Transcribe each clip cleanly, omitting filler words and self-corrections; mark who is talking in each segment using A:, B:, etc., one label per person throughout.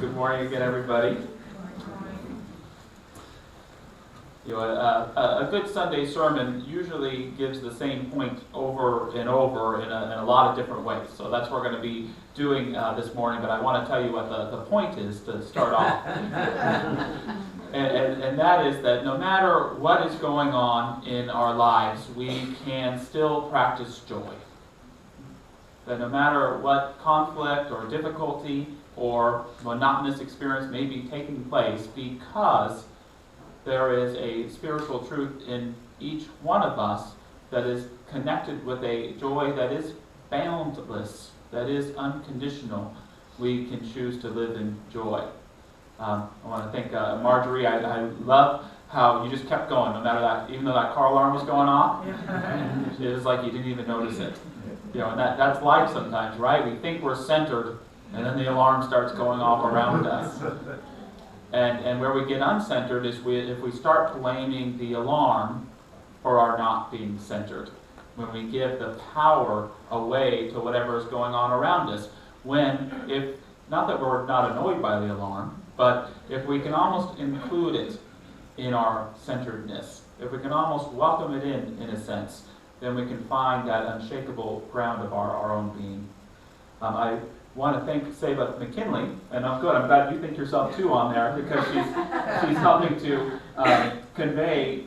A: Good morning again, everybody. A good Sunday sermon usually gives the same point over and over in a lot of different ways. So that's what we're going to be doing this morning. But I want to tell you what the point is to start off. and that is that no matter what is going on in our lives, we can still practice joy. That no matter what conflict or difficulty or monotonous experience may be taking place, because there is a spiritual truth in each one of us that is connected with a joy that is boundless, that is unconditional, we can choose to live in joy. I want to thank Marjorie. I love how you just kept going, no matter that, even though that car alarm was going off, it was like you didn't even notice it. And that's life sometimes, right? We think we're centered, and then the alarm starts going off around us. And where we get uncentered is if we start blaming the alarm for our not being centered. When we give the power away to whatever is going on around us. Not that we're not annoyed by the alarm, but if we can almost include it in our centeredness, if we can almost welcome it in a sense, then we can find that unshakable ground of our own being. I want to thank Saba McKinley, and I'm glad you think yourself too on there, because she's helping to convey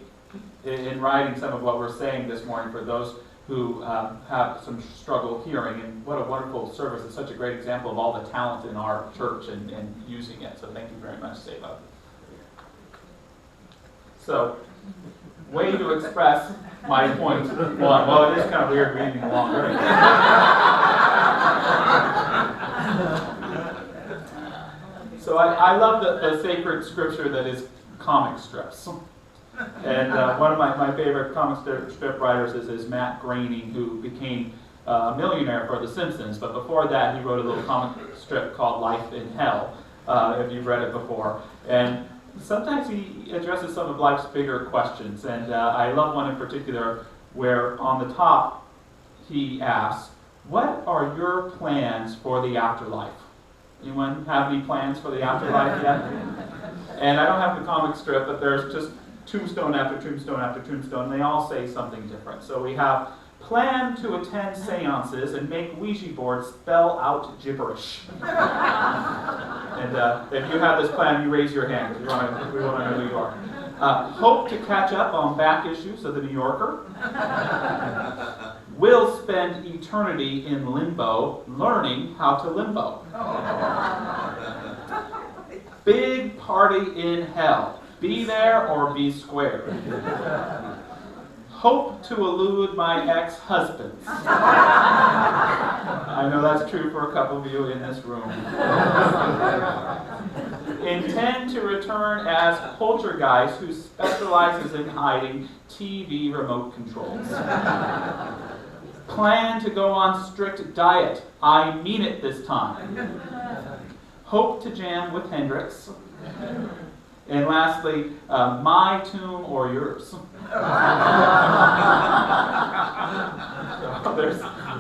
A: in writing some of what we're saying this morning for those who have some struggle hearing. And what a wonderful service. It's such a great example of all the talent in our church and using it. So thank you very much, Saba. So, way to express my point. Well, it is kind of weird reading along, right? So I love the sacred scripture that is comic strips. And one of my favorite comic strip writers is Matt Groening, who became a millionaire for The Simpsons. But before that, he wrote a little comic strip called Life in Hell, if you've read it before. And sometimes he addresses some of life's bigger questions. And I love one in particular where on the top he asks, "What are your plans for the afterlife?" Anyone have any plans for the afterlife yet? And I don't have the comic strip, but there's just tombstone after tombstone after tombstone. They all say something different. So we have plan to attend seances and make Ouija boards spell out gibberish. And if you have this plan, you raise your hand. We want to know who you are. Hope to catch up on back issues of The New Yorker. Will spend eternity in limbo learning how to limbo. Big party in hell. Be there or be squared. Hope to elude my ex-husbands. I know that's true for a couple of you in this room. Intend to return as poltergeist who specializes in hiding TV remote controls. Plan to go on strict diet. I mean it this time. Hope to jam with Hendrix. And lastly, my tomb or yours.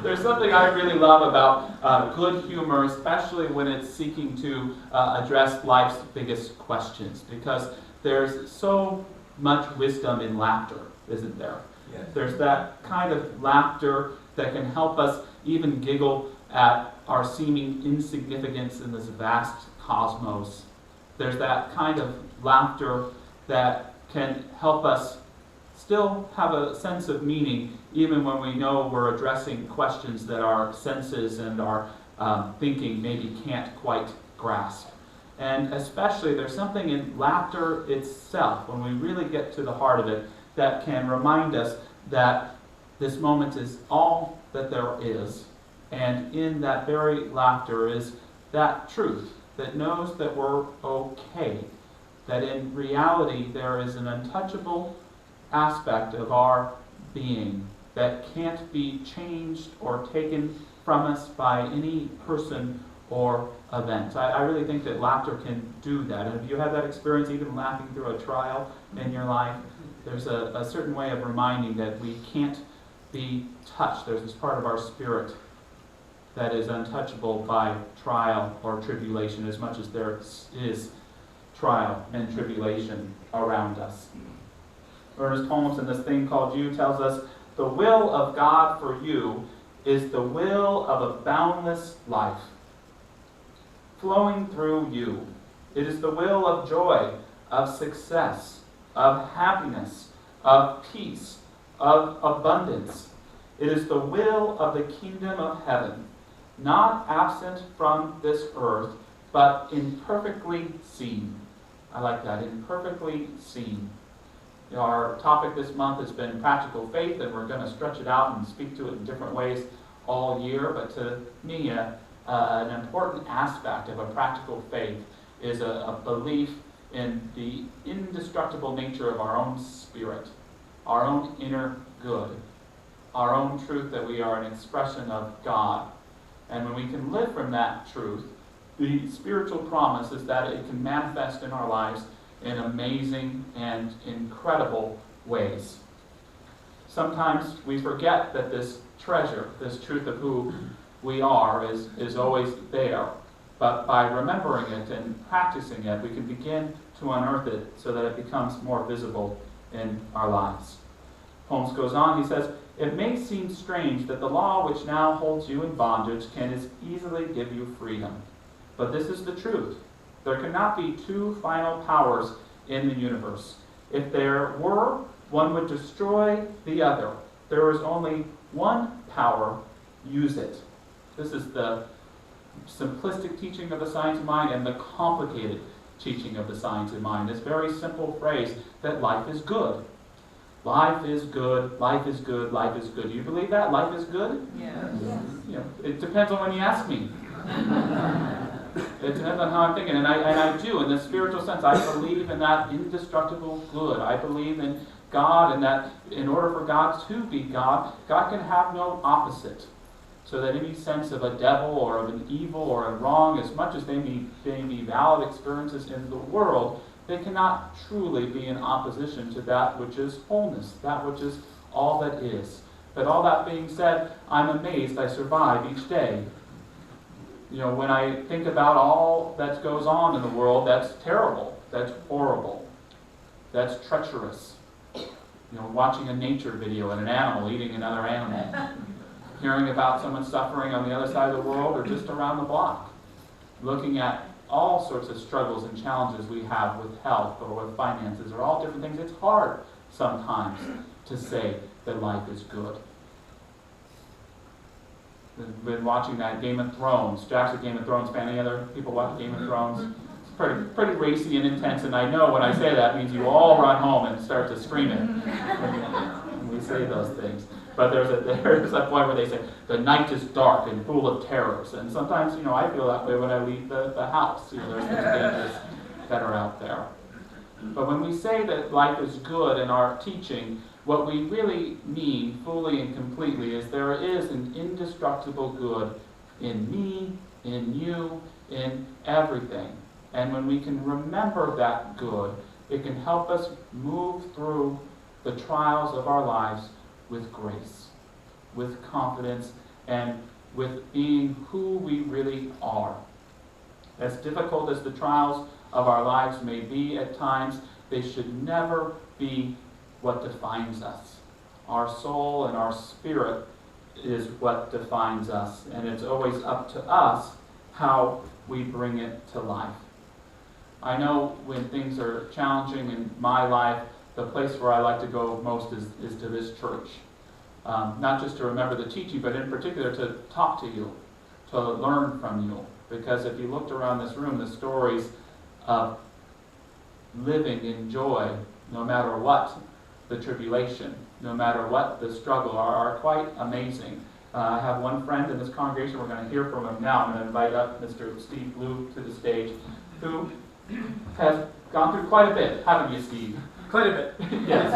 A: There's something I really love about good humor, especially when it's seeking to address life's biggest questions, because there's so much wisdom in laughter, isn't there? Yes. There's that kind of laughter that can help us even giggle at our seeming insignificance in this vast cosmos. There's that kind of laughter that can help us still have a sense of meaning, even when we know we're addressing questions that our senses and our thinking maybe can't quite grasp. And especially, there's something in laughter itself, when we really get to the heart of it, that can remind us that this moment is all that there is. And in that very laughter is that truth that knows that we're okay, that in reality there is an untouchable aspect of our being that can't be changed or taken from us by any person or event. I really think that laughter can do that. And if you have that experience, even laughing through a trial in your life, there's a certain way of reminding that we can't be touched. There's this part of our spirit that is untouchable by trial or tribulation, as much as there is trial and tribulation around us. Ernest Holmes, in this thing called You, tells us, the will of God for you is the will of a boundless life, flowing through you. It is the will of joy, of success, of happiness, of peace, of abundance. It is the will of the kingdom of heaven, not absent from this earth, but imperfectly seen. I like that, imperfectly seen. Our topic this month has been practical faith, and we're going to stretch it out and speak to it in different ways all year. But to me, an important aspect of a practical faith is a belief in the indestructible nature of our own spirit, our own inner good, our own truth that we are an expression of God. And when we can live from that truth, the spiritual promise is that it can manifest in our lives in amazing and incredible ways. Sometimes we forget that this treasure, this truth of who we are, is always there. But by remembering it and practicing it, we can begin to unearth it so that it becomes more visible in our lives. Holmes goes on, he says, it may seem strange that the law which now holds you in bondage can as easily give you freedom. But this is the truth. There cannot be two final powers in the universe. If there were, one would destroy the other. There is only one power. Use it. This is the simplistic teaching of the science of mind and the complicated teaching of the science of mind. This very simple phrase that life is good. Life is good, life is good, life is good. Do you believe that? Life is good?
B: Yes.
A: You know, it depends on when you ask me. It depends on how I'm thinking, and I do, in the spiritual sense. I believe in that indestructible good. I believe in God, and that in order for God to be God, God can have no opposite. So that any sense of a devil or of an evil or a wrong, as much as they may be valid experiences in the world, they cannot truly be in opposition to that which is wholeness, that which is all that is. But all that being said, I'm amazed I survive each day. You know, when I think about all that goes on in the world, that's terrible, that's horrible, that's treacherous. You know, watching a nature video and an animal eating another animal. Hearing about someone suffering on the other side of the world or just around the block. Looking at all sorts of struggles and challenges we have with health or with finances or all different things. It's hard sometimes to say that life is good. I've been watching that Game of Thrones. Jack's a Game of Thrones fan. Any other people watch Game of Thrones? It's pretty racy and intense, and I know when I say that means you all run home and start to scream it when we say those things. But there's a point where they say, the night is dark and full of terrors. And sometimes, you know, I feel that way when I leave the house. You know, there's things dangerous that are out there. But when we say that life is good in our teaching, what we really mean fully and completely is there is an indestructible good in me, in you, in everything. And when we can remember that good, it can help us move through the trials of our lives with grace, with confidence, and with being who we really are. As difficult as the trials of our lives may be at times, they should never be what defines us. Our soul and our spirit is what defines us, and it's always up to us how we bring it to life. I know when things are challenging in my life, the place where I like to go most is to this church. Not just to remember the teaching, but in particular to talk to you, to learn from you. Because if you looked around this room, the stories of living in joy, no matter what the tribulation, no matter what the struggle, are quite amazing. I have one friend in this congregation, we're going to hear from him now. I'm going to invite up Mr. Steve Blue to the stage, who has gone through quite a bit, haven't you, Steve?
C: Quite a bit.
A: Yes,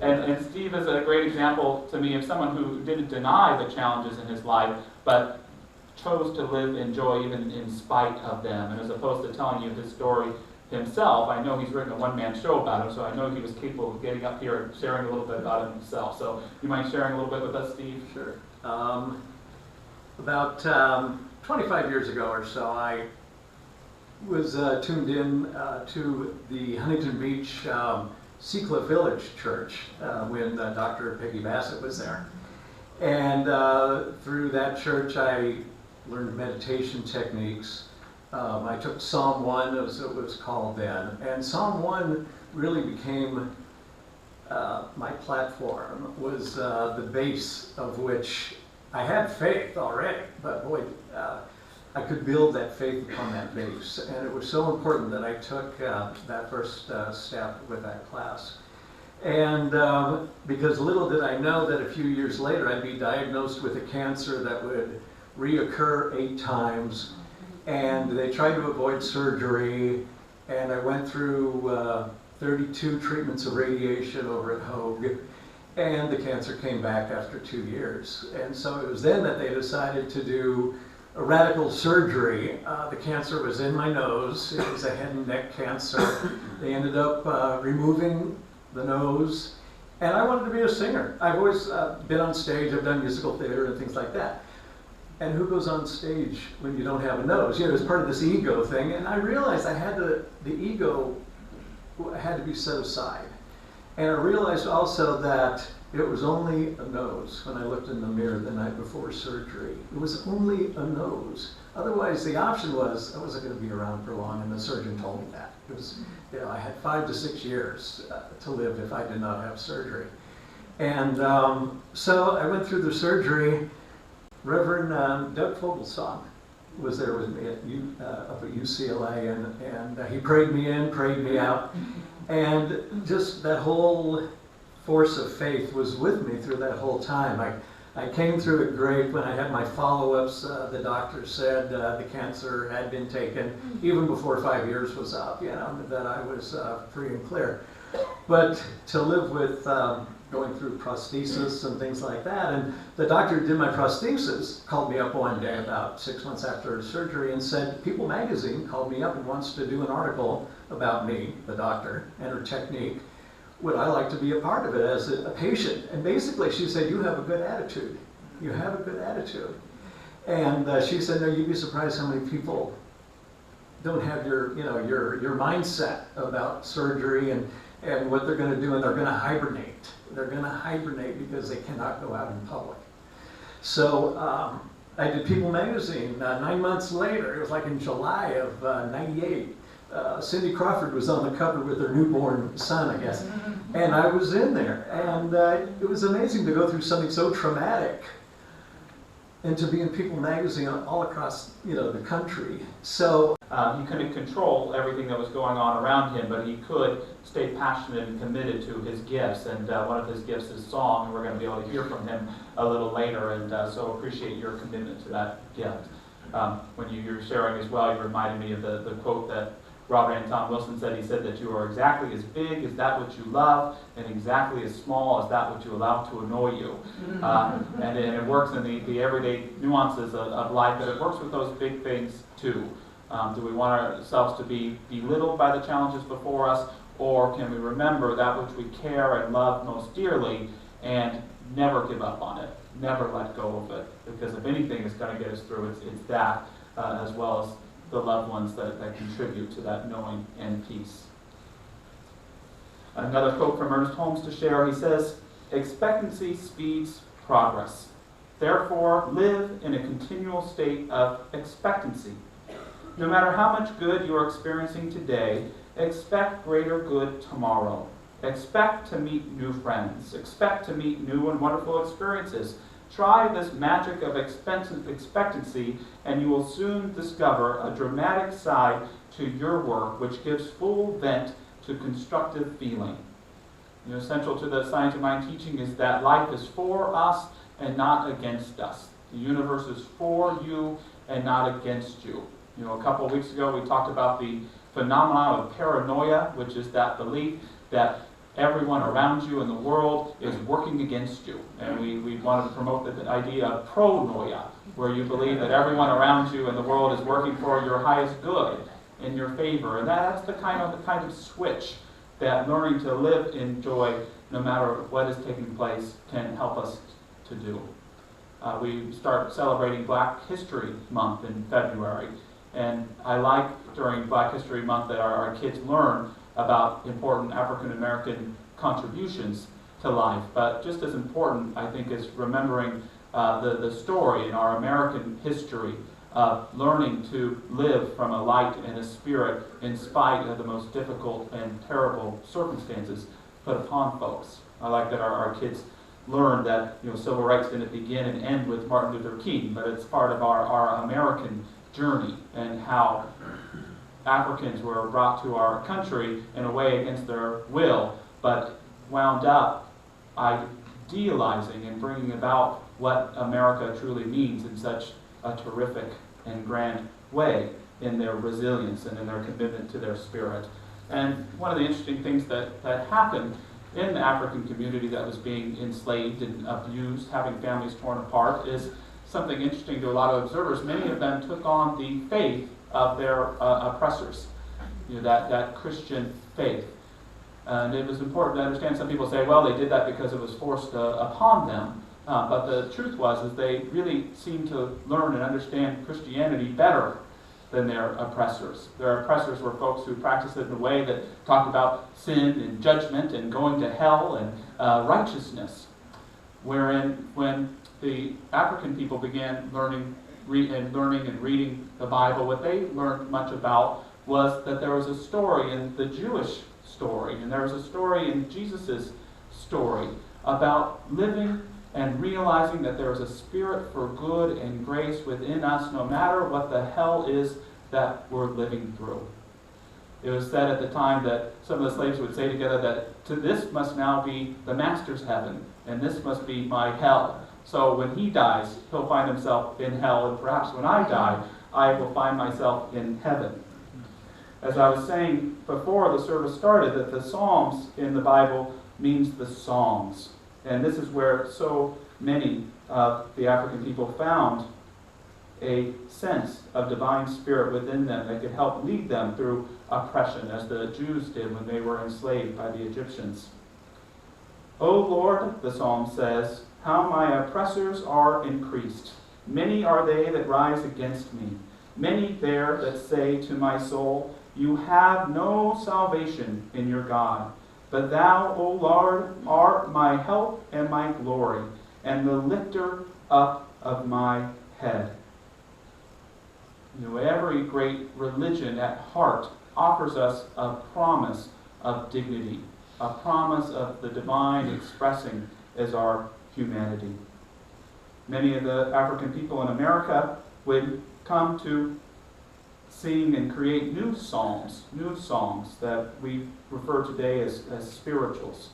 A: and Steve is a great example to me of someone who didn't deny the challenges in his life, but chose to live in joy even in spite of them. And as opposed to telling you his story himself, I know he's written a one-man show about him, so I know he was capable of getting up here and sharing a little bit about him himself. So you mind sharing a little bit with us, Steve?
C: Sure.
B: About 25 years ago or so, I was tuned in to the Huntington Beach Seacliff Village Church when Dr. Peggy Bassett was there. And through that church, I learned meditation techniques. I took Psalm 1, as it was called then. And Psalm 1 really became my platform, was the base of which I had faith already, but boy, I could build that faith upon that base. And it was so important that I took that first step with that class. And because little did I know that a few years later I'd be diagnosed with a cancer that would reoccur 8 times. And they tried to avoid surgery, and I went through 32 treatments of radiation over at Hogue. And the cancer came back after 2 years. And so it was then that they decided to do a radical surgery. The cancer was in my nose. It was a head and neck cancer. They ended up removing the nose. And I wanted to be a singer. I've always been on stage. I've done musical theater and things like that. And who goes on stage when you don't have a nose? You know, it was part of this ego thing. And I realized I had the ego had to be set aside. And I realized also that it was only a nose when I looked in the mirror the night before surgery. It was only a nose. Otherwise, the option was I wasn't going to be around for long, and the surgeon told me that. It was, you know, I had 5 to 6 years to live if I did not have surgery. And so I went through the surgery. Reverend Doug Fogelsong was there with me up at UCLA, and he prayed me in, prayed me out. And just that whole force of faith was with me through that whole time. I came through it great. When I had my follow-ups, the doctor said the cancer had been taken even before 5 years was up, you know, that I was free and clear. But to live with going through prosthesis and things like that, and the doctor who did my prosthesis called me up one day about 6 months after surgery and said, People magazine called me up and wants to do an article about me, the doctor, and her technique. Would I like to be a part of it as a patient? And basically she said, you have a good attitude. You have a good attitude. And she said, no, you'd be surprised how many people don't have your mindset about surgery and what they're going to do, and they're going to hibernate. They're going to hibernate because they cannot go out in public. So I did People magazine 9 months later. It was like in July of '98. Cindy Crawford was on the cover with her newborn son, I guess. And I was in there. And it was amazing to go through something so traumatic and to be in People magazine all across, the country. So
A: he couldn't control everything that was going on around him, but he could stay passionate and committed to his gifts. And one of his gifts is song, and we're going to be able to hear from him a little later. And so appreciate your commitment to that gift. When you were sharing as well, you reminded me of the quote that Robert Anton Wilson said. He said that you are exactly as big as that which you love, and exactly as small as that which you allow to annoy you. And it works in the everyday nuances of life, but it works with those big things too. Do we want ourselves to be belittled by the challenges before us, or can we remember that which we care and love most dearly and never give up on it, never let go of it? Because if anything is going to get us through, it's that, as well as the loved ones that contribute to that knowing and peace. Another quote from Ernest Holmes to share. He says, expectancy speeds progress. Therefore, live in a continual state of expectancy. No matter how much good you are experiencing today, expect greater good tomorrow. Expect to meet new friends. Expect to meet new and wonderful experiences. Try this magic of expectancy, and you will soon discover a dramatic side to your work which gives full vent to constructive feeling. Central to the Science of Mind teaching is that life is for us and not against us. The universe is for you and not against you. A couple of weeks ago we talked about the phenomenon of paranoia, which is that belief that everyone around you in the world is working against you. And we wanted to promote the idea of pronoia, where you believe that everyone around you in the world is working for your highest good, in your favor. And that's the kind of switch that learning to live in joy, no matter what is taking place, can help us to do. We start celebrating Black History Month in February. And I like during Black History Month that our kids learn about important African American contributions to life. But just as important, I think, is remembering the story in our American history of learning to live from a light and a spirit in spite of the most difficult and terrible circumstances put upon folks. I like that our kids learn that civil rights didn't begin and end with Martin Luther King, but it's part of our American journey and how Africans were brought to our country in a way against their will, but wound up idealizing and bringing about what America truly means in such a terrific and grand way in their resilience and in their commitment to their spirit. And one of the interesting things that happened in the African community that was being enslaved and abused, having families torn apart, is something interesting to a lot of observers. Many of them took on the faith of their oppressors, that Christian faith. And it was important to understand. Some people say, well, they did that because it was forced upon them. But the truth was they really seemed to learn and understand Christianity better than their oppressors. Their oppressors were folks who practiced it in a way that talked about sin and judgment and going to hell and righteousness. Wherein, when the African people began learning and reading the Bible, what they learned much about was that there was a story in the Jewish story, and there was a story in Jesus' story about living and realizing that there is a spirit for good and grace within us no matter what the hell is that we're living through. It was said at the time that some of the slaves would say together that this must now be the master's heaven, and this must be my hell. So when he dies, he'll find himself in hell, and perhaps when I die, I will find myself in heaven. As I was saying before the service started, that the Psalms in the Bible means the songs. And this is where so many of the African people found a sense of divine spirit within them that could help lead them through oppression, as the Jews did when they were enslaved by the Egyptians. O Lord, the psalm says, how my oppressors are increased. Many are they that rise against me. Many there that say to my soul, you have no salvation in your God. But thou, O Lord, art my help and my glory, and the lifter up of my head. Every great religion at heart offers us a promise of dignity, a promise of the divine expressing as our humanity. Many of the African people in America would come to sing and create new songs that we refer today as spirituals.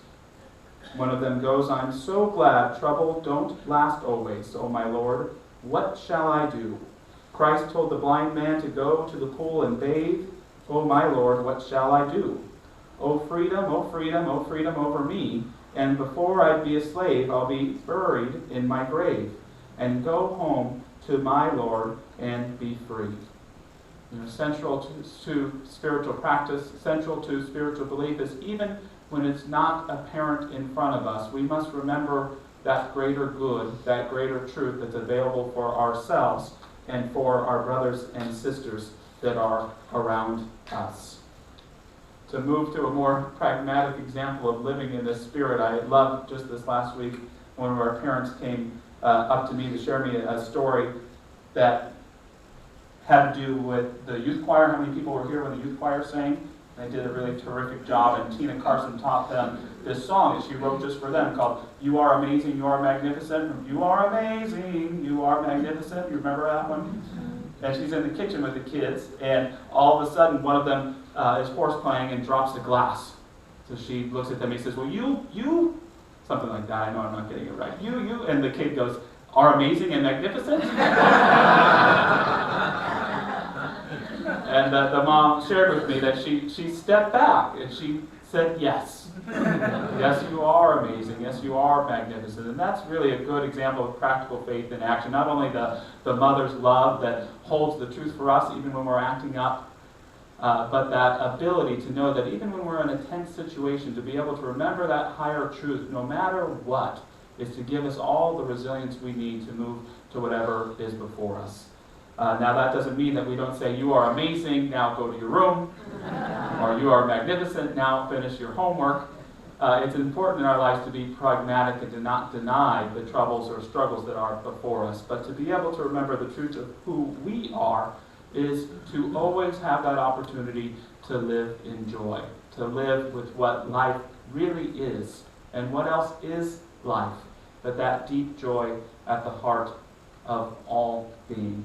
A: One of them goes, I'm so glad trouble don't last always, O my Lord. What shall I do? Christ told the blind man to go to the pool and bathe. O my Lord, what shall I do? O freedom, O freedom, O freedom over me. And before I be a slave, I'll be buried in my grave and go home to my Lord and be free. Central to spiritual practice, central to spiritual belief is even when it's not apparent in front of us, we must remember that greater good, that greater truth that's available for ourselves and for our brothers and sisters that are around us. To move to a more pragmatic example of living in this spirit, I loved just this last week one of our parents came up to me to share me a story that had to do with the youth choir. How many people were here when the youth choir sang? They did a really terrific job, and Tina Carson taught them this song that she wrote just for them called You Are Amazing, You Are Magnificent. You are amazing, you are magnificent. You remember that one? And she's in the kitchen with the kids, and all of a sudden one of them is horse playing and drops a glass. So she looks at them and he says, well, you, something like that. I know I'm not getting it right. You, and the kid goes, are amazing and magnificent? And the mom shared with me that she stepped back and she said, yes. Yes, you are amazing. Yes, you are magnificent. And that's really a good example of practical faith in action. Not only the mother's love that holds the truth for us even when we're acting up, but that ability to know that even when we're in a tense situation, to be able to remember that higher truth, no matter what, is to give us all the resilience we need to move to whatever is before us. Now that doesn't mean that we don't say, you are amazing, now go to your room, or you are magnificent, now finish your homework. It's important in our lives to be pragmatic and to not deny the troubles or struggles that are before us, but to be able to remember the truth of who we are is to always have that opportunity to live in joy, to live with what life really is. And what else is life but that deep joy at the heart of all being?